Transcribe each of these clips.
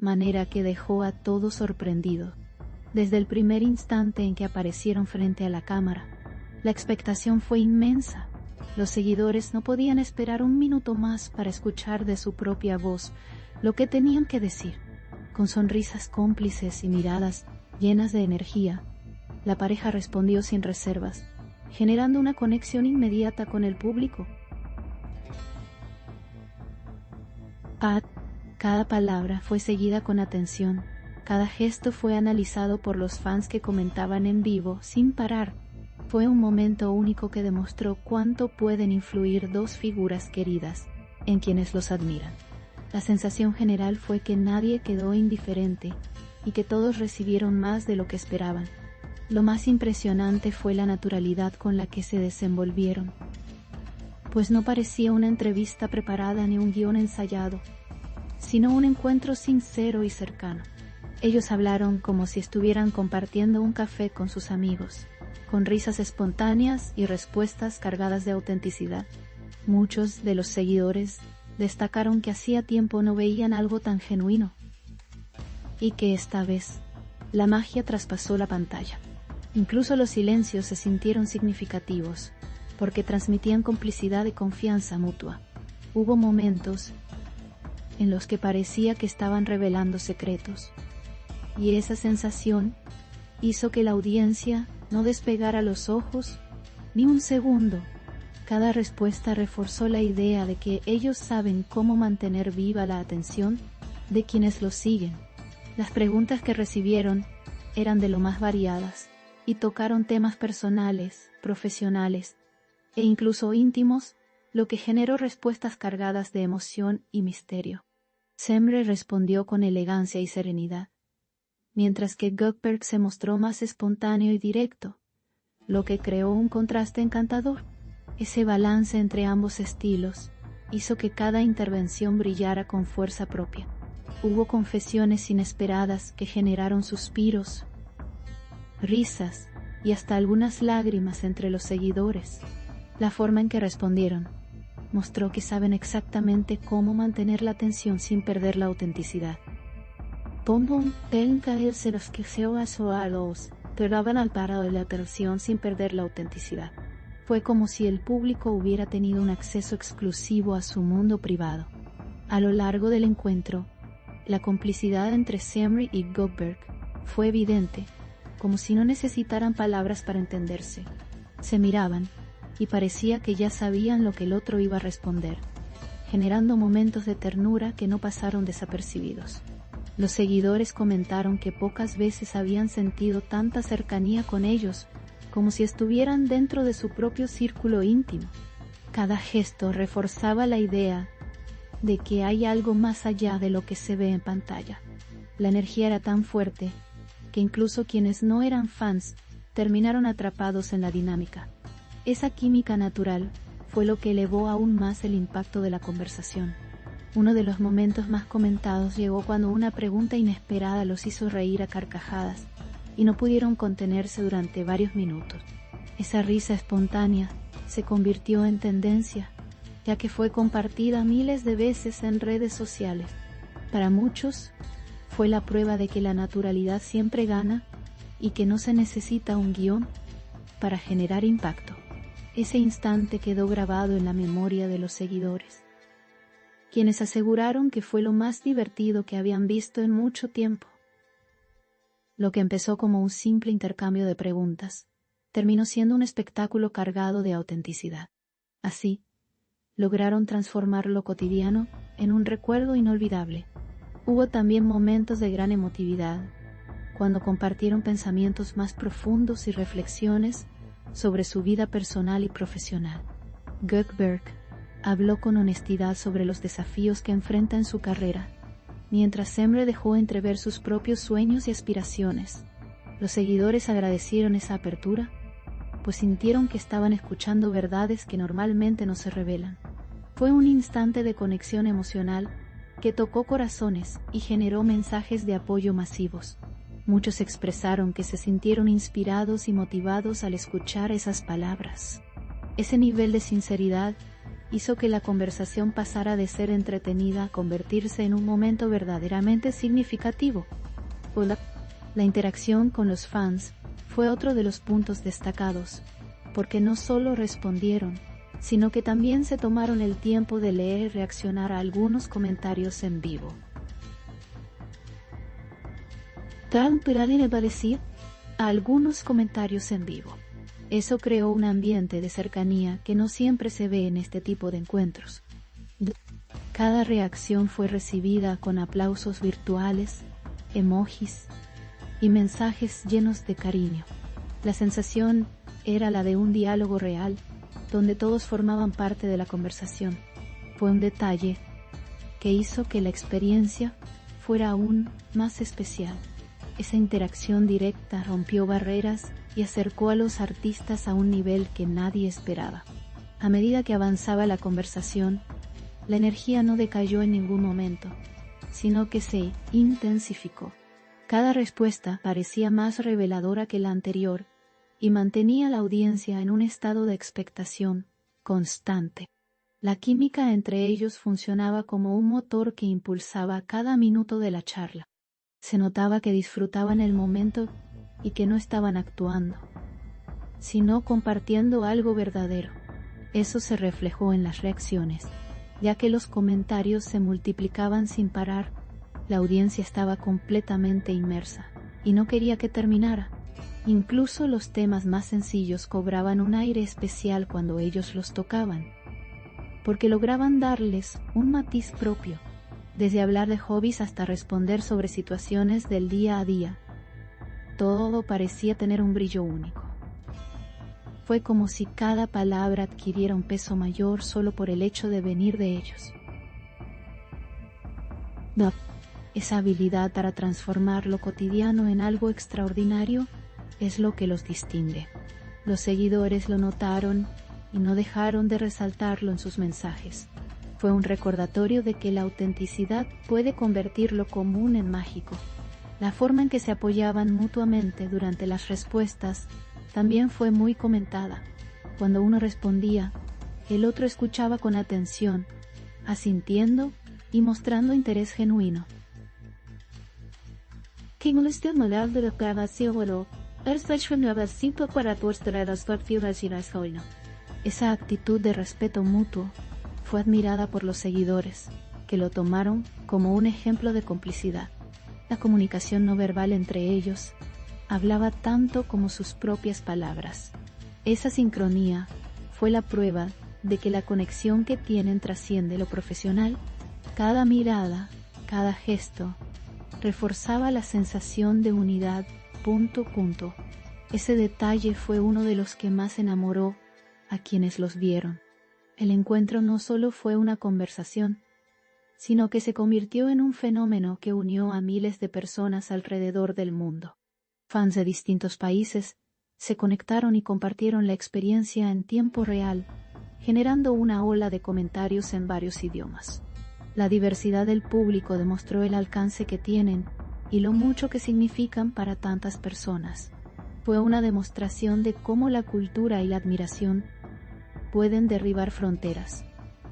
manera que dejó a todos sorprendidos. Desde el primer instante en que aparecieron frente a la cámara, la expectación fue inmensa. Los seguidores no podían esperar un minuto más para escuchar de su propia voz lo que tenían que decir. Con sonrisas cómplices y miradas llenas de energía, la pareja respondió sin reservas, generando una conexión inmediata con el público. Cada palabra fue seguida con atención, cada gesto fue analizado por los fans que comentaban en vivo sin parar. Fue un momento único que demostró cuánto pueden influir dos figuras queridas en quienes los admiran. La sensación general fue que nadie quedó indiferente y que todos recibieron más de lo que esperaban. Lo más impresionante fue la naturalidad con la que se desenvolvieron, pues no parecía una entrevista preparada ni un guión ensayado, sino un encuentro sincero y cercano. Ellos hablaron como si estuvieran compartiendo un café con sus amigos, con risas espontáneas y respuestas cargadas de autenticidad. Muchos de los seguidores destacaron que hacía tiempo no veían algo tan genuino, y que esta vez la magia traspasó la pantalla. Incluso los silencios se sintieron significativos, porque transmitían complicidad y confianza mutua. Hubo momentos en los que parecía que estaban revelando secretos, y esa sensación hizo que la audiencia no despegara los ojos ni un segundo. Cada respuesta reforzó la idea de que ellos saben cómo mantener viva la atención de quienes los siguen. Las preguntas que recibieron eran de lo más variadas y tocaron temas personales, profesionales e incluso íntimos, lo que generó respuestas cargadas de emoción y misterio. Semre respondió con elegancia y serenidad, mientras que Gökberg se mostró más espontáneo y directo, lo que creó un contraste encantador. Ese balance entre ambos estilos hizo que cada intervención brillara con fuerza propia. Hubo confesiones inesperadas que generaron suspiros, risas y hasta algunas lágrimas entre los seguidores. La forma en que respondieron mostró que saben exactamente cómo mantener la atención sin perder la autenticidad. Se los que se daban al paro de la atención sin perder la autenticidad. Fue como si el público hubiera tenido un acceso exclusivo a su mundo privado. A lo largo del encuentro, la complicidad entre Semre y Gökberg fue evidente, como si no necesitaran palabras para entenderse. Se miraban, y parecía que ya sabían lo que el otro iba a responder, generando momentos de ternura que no pasaron desapercibidos. Los seguidores comentaron que pocas veces habían sentido tanta cercanía con ellos, como si estuvieran dentro de su propio círculo íntimo. Cada gesto reforzaba la idea de que hay algo más allá de lo que se ve en pantalla. La energía era tan fuerte que incluso quienes no eran fans terminaron atrapados en la dinámica. Esa química natural fue lo que elevó aún más el impacto de la conversación. Uno de los momentos más comentados llegó cuando una pregunta inesperada los hizo reír a carcajadas, y no pudieron contenerse durante varios minutos. Esa risa espontánea se convirtió en tendencia, ya que fue compartida miles de veces en redes sociales. Para muchos, fue la prueba de que la naturalidad siempre gana y que no se necesita un guión para generar impacto. Ese instante quedó grabado en la memoria de los seguidores, quienes aseguraron que fue lo más divertido que habían visto en mucho tiempo. Lo que empezó como un simple intercambio de preguntas, terminó siendo un espectáculo cargado de autenticidad. Así, lograron transformar lo cotidiano en un recuerdo inolvidable. Hubo también momentos de gran emotividad, cuando compartieron pensamientos más profundos y reflexiones sobre su vida personal y profesional. Gökberg habló con honestidad sobre los desafíos que enfrenta en su carrera, mientras Semre dejó entrever sus propios sueños y aspiraciones. Los seguidores agradecieron esa apertura, pues sintieron que estaban escuchando verdades que normalmente no se revelan. Fue un instante de conexión emocional que tocó corazones y generó mensajes de apoyo masivos. Muchos expresaron que se sintieron inspirados y motivados al escuchar esas palabras. Ese nivel de sinceridad hizo que la conversación pasara de ser entretenida a convertirse en un momento verdaderamente significativo. La interacción con los fans fue otro de los puntos destacados, porque no solo respondieron, sino que también se tomaron el tiempo de leer y reaccionar a algunos comentarios en vivo. Tan le parecía a algunos comentarios en vivo. Eso creó un ambiente de cercanía que no siempre se ve en este tipo de encuentros. Cada reacción fue recibida con aplausos virtuales, emojis y mensajes llenos de cariño. La sensación era la de un diálogo real, donde todos formaban parte de la conversación. Fue un detalle que hizo que la experiencia fuera aún más especial. Esa interacción directa rompió barreras y acercó a los artistas a un nivel que nadie esperaba. A medida que avanzaba la conversación, la energía no decayó en ningún momento, sino que se intensificó. Cada respuesta parecía más reveladora que la anterior y mantenía a la audiencia en un estado de expectación constante. La química entre ellos funcionaba como un motor que impulsaba cada minuto de la charla. Se notaba que disfrutaban el momento y que no estaban actuando, sino compartiendo algo verdadero. Eso se reflejó en las reacciones, ya que los comentarios se multiplicaban sin parar. La audiencia estaba completamente inmersa y no quería que terminara. Incluso los temas más sencillos cobraban un aire especial cuando ellos los tocaban, porque lograban darles un matiz propio, desde hablar de hobbies hasta responder sobre situaciones del día a día. Todo parecía tener un brillo único. Fue como si cada palabra adquiriera un peso mayor solo por el hecho de venir de ellos. Esa habilidad para transformar lo cotidiano en algo extraordinario es lo que los distingue. Los seguidores lo notaron y no dejaron de resaltarlo en sus mensajes. Fue un recordatorio de que la autenticidad puede convertir lo común en mágico. La forma en que se apoyaban mutuamente durante las respuestas también fue muy comentada. Cuando uno respondía, el otro escuchaba con atención, asintiendo y mostrando interés genuino. Esa actitud de respeto mutuo fue admirada por los seguidores, que lo tomaron como un ejemplo de complicidad. La comunicación no verbal entre ellos hablaba tanto como sus propias palabras. Esa sincronía fue la prueba de que la conexión que tienen trasciende lo profesional. Cada mirada, cada gesto, reforzaba la sensación de unidad. Ese detalle fue uno de los que más enamoró a quienes los vieron. El encuentro no solo fue una conversación, sino que se convirtió en un fenómeno que unió a miles de personas alrededor del mundo. Fans de distintos países se conectaron y compartieron la experiencia en tiempo real, generando una ola de comentarios en varios idiomas. La diversidad del público demostró el alcance que tienen y lo mucho que significan para tantas personas. Fue una demostración de cómo la cultura y la admiración pueden derribar fronteras.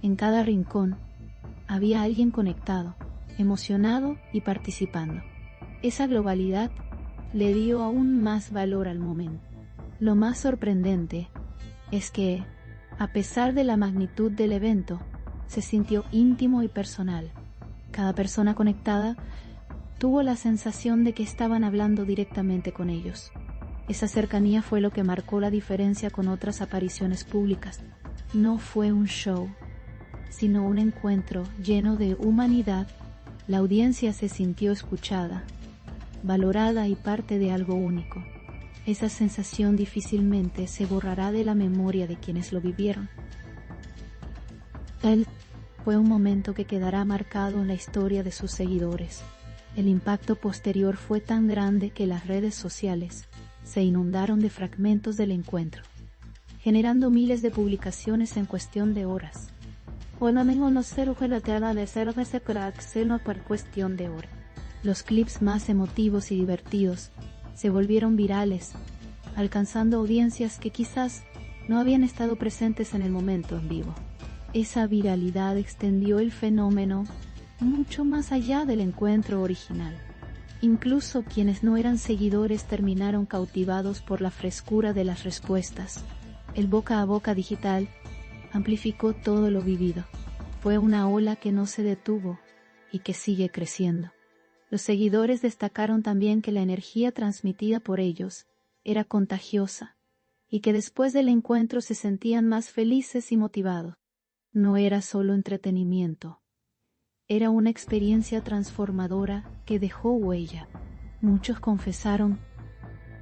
En cada rincón había alguien conectado, emocionado y participando. Esa globalidad le dio aún más valor al momento. Lo más sorprendente es que, a pesar de la magnitud del evento, se sintió íntimo y personal. Cada persona conectada tuvo la sensación de que estaban hablando directamente con ellos. Esa cercanía fue lo que marcó la diferencia con otras apariciones públicas. No fue un show, sino un encuentro lleno de humanidad. La audiencia se sintió escuchada, valorada y parte de algo único. Esa sensación difícilmente se borrará de la memoria de quienes lo vivieron. Fue un momento que quedará marcado en la historia de sus seguidores. El impacto posterior fue tan grande que las redes sociales se inundaron de fragmentos del encuentro, generando miles de publicaciones en cuestión de horas. Por cuestión de horas. Los clips más emotivos y divertidos se volvieron virales, alcanzando audiencias que quizás no habían estado presentes en el momento en vivo. Esa viralidad extendió el fenómeno mucho más allá del encuentro original. Incluso quienes no eran seguidores terminaron cautivados por la frescura de las respuestas. El boca a boca digital amplificó todo lo vivido. Fue una ola que no se detuvo y que sigue creciendo. Los seguidores destacaron también que la energía transmitida por ellos era contagiosa y que después del encuentro se sentían más felices y motivados. No era solo entretenimiento. Era una experiencia transformadora que dejó huella. Muchos confesaron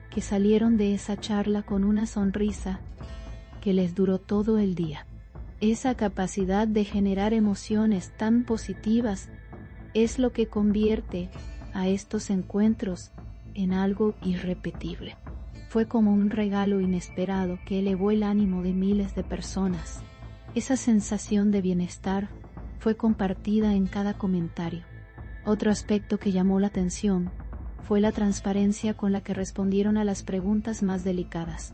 que salieron de esa charla con una sonrisa que les duró todo el día. Esa capacidad de generar emociones tan positivas es lo que convierte a estos encuentros en algo irrepetible. Fue como un regalo inesperado que elevó el ánimo de miles de personas. Esa sensación de bienestar fue compartida en cada comentario. Otro aspecto que llamó la atención fue la transparencia con la que respondieron a las preguntas más delicadas.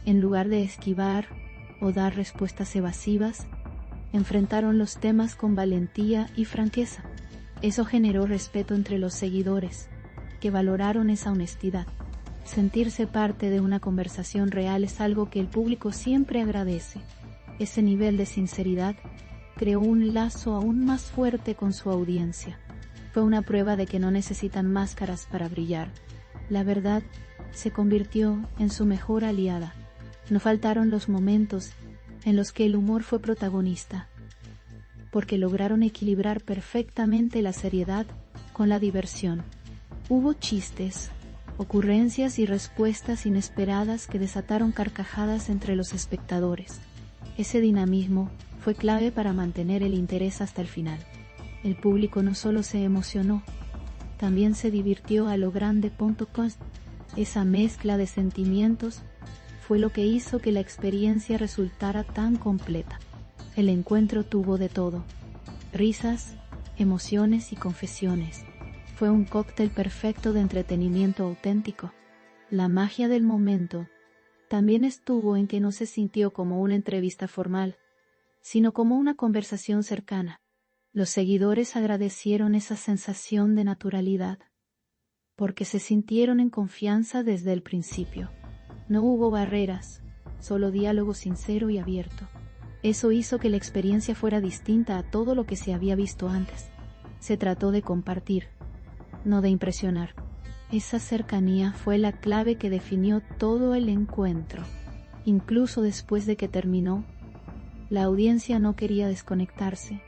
En lugar de esquivar o dar respuestas evasivas, enfrentaron los temas con valentía y franqueza. Eso generó respeto entre los seguidores, que valoraron esa honestidad. Sentirse parte de una conversación real es algo que el público siempre agradece. Ese nivel de sinceridad creó un lazo aún más fuerte con su audiencia. Fue una prueba de que no necesitan máscaras para brillar. La verdad se convirtió en su mejor aliada. No faltaron los momentos en los que el humor fue protagonista, porque lograron equilibrar perfectamente la seriedad con la diversión. Hubo chistes, ocurrencias y respuestas inesperadas que desataron carcajadas entre los espectadores. Ese dinamismo fue clave para mantener el interés hasta el final. El público no solo se emocionó, también se divirtió a lo grande. Esa mezcla de sentimientos fue lo que hizo que la experiencia resultara tan completa. El encuentro tuvo de todo: risas, emociones y confesiones. Fue un cóctel perfecto de entretenimiento auténtico. La magia del momento también estuvo en que no se sintió como una entrevista formal, sino como una conversación cercana. Los seguidores agradecieron esa sensación de naturalidad, porque se sintieron en confianza desde el principio. No hubo barreras, solo diálogo sincero y abierto. Eso hizo que la experiencia fuera distinta a todo lo que se había visto antes. Se trató de compartir, no de impresionar. Esa cercanía fue la clave que definió todo el encuentro. Incluso después de que terminó, la audiencia no quería desconectarse,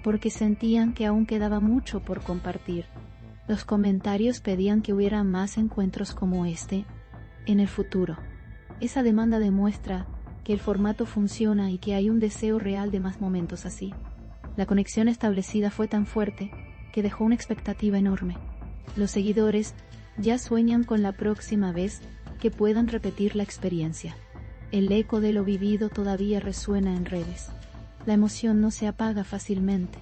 porque sentían que aún quedaba mucho por compartir. Los comentarios pedían que hubiera más encuentros como este en el futuro. Esa demanda demuestra que el formato funciona y que hay un deseo real de más momentos así. La conexión establecida fue tan fuerte que dejó una expectativa enorme. Los seguidores ya sueñan con la próxima vez que puedan repetir la experiencia. El eco de lo vivido todavía resuena en redes. La emoción no se apaga fácilmente.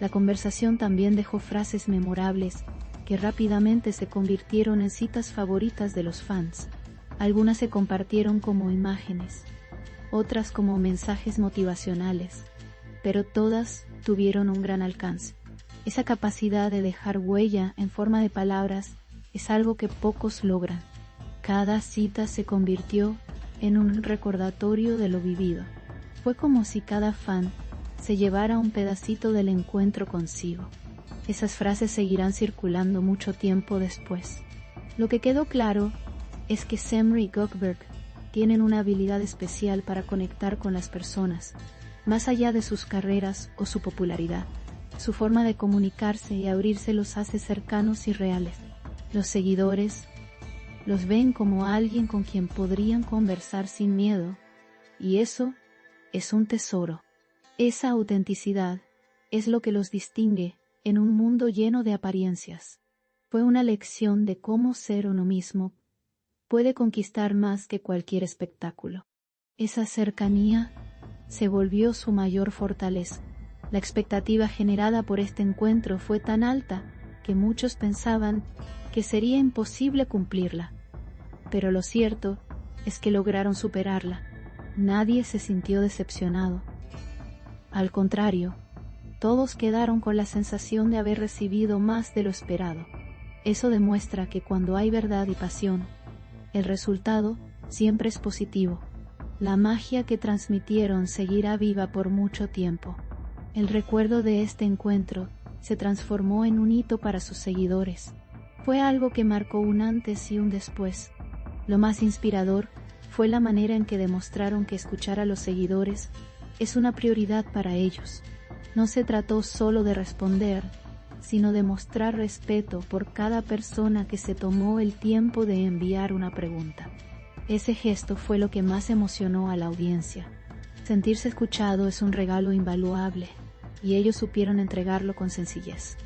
La conversación también dejó frases memorables que rápidamente se convirtieron en citas favoritas de los fans. Algunas se compartieron como imágenes, otras como mensajes motivacionales, pero todas tuvieron un gran alcance. Esa capacidad de dejar huella en forma de palabras es algo que pocos logran. Cada cita se convirtió en un recordatorio de lo vivido. Fue como si cada fan se llevara un pedacito del encuentro consigo. Esas frases seguirán circulando mucho tiempo después. Lo que quedó claro es que Semr y Gökberg tienen una habilidad especial para conectar con las personas, más allá de sus carreras o su popularidad. Su forma de comunicarse y abrirse los hace cercanos y reales. Los seguidores los ven como alguien con quien podrían conversar sin miedo, y eso es un tesoro. Esa autenticidad es lo que los distingue en un mundo lleno de apariencias. Fue una lección de cómo ser uno mismo puede conquistar más que cualquier espectáculo. Esa cercanía se volvió su mayor fortaleza. La expectativa generada por este encuentro fue tan alta que muchos pensaban que sería imposible cumplirla. Pero lo cierto es que lograron superarla. Nadie se sintió decepcionado. Al contrario, todos quedaron con la sensación de haber recibido más de lo esperado. Eso demuestra que cuando hay verdad y pasión, el resultado siempre es positivo. La magia que transmitieron seguirá viva por mucho tiempo. El recuerdo de este encuentro se transformó en un hito para sus seguidores. Fue algo que marcó un antes y un después. Lo más inspirador fue la manera en que demostraron que escuchar a los seguidores es una prioridad para ellos. No se trató solo de responder, sino de mostrar respeto por cada persona que se tomó el tiempo de enviar una pregunta. Ese gesto fue lo que más emocionó a la audiencia. Sentirse escuchado es un regalo invaluable, y ellos supieron entregarlo con sencillez.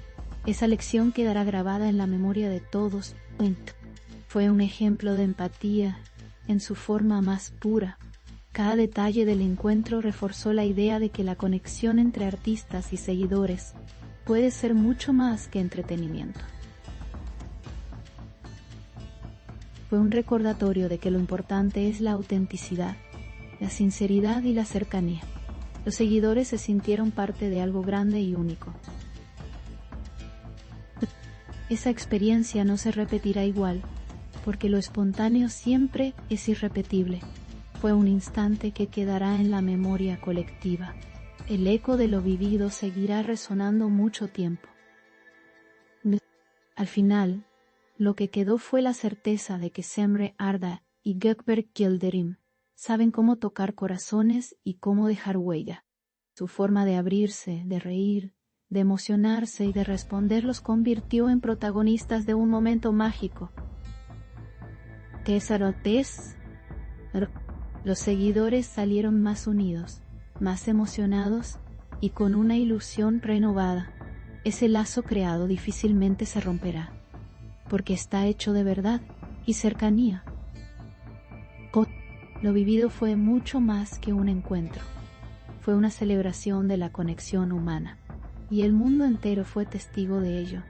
Esa lección quedará grabada en la memoria de todos. Fue un ejemplo de empatía en su forma más pura. Cada detalle del encuentro reforzó la idea de que la conexión entre artistas y seguidores puede ser mucho más que entretenimiento. Fue un recordatorio de que lo importante es la autenticidad, la sinceridad y la cercanía. Los seguidores se sintieron parte de algo grande y único. Esa experiencia no se repetirá igual, porque lo espontáneo siempre es irrepetible. Fue un instante que quedará en la memoria colectiva. El eco de lo vivido seguirá resonando mucho tiempo. Al final, lo que quedó fue la certeza de que Semre Arda y Gökberg Yildirim saben cómo tocar corazones y cómo dejar huella. Su forma de abrirse, de reír, de emocionarse y de responder los convirtió en protagonistas de un momento mágico. Los seguidores salieron más unidos, más emocionados y con una ilusión renovada. Ese lazo creado difícilmente se romperá, porque está hecho de verdad y cercanía. Lo vivido fue mucho más que un encuentro. Fue una celebración de la conexión humana, y el mundo entero fue testigo de ello.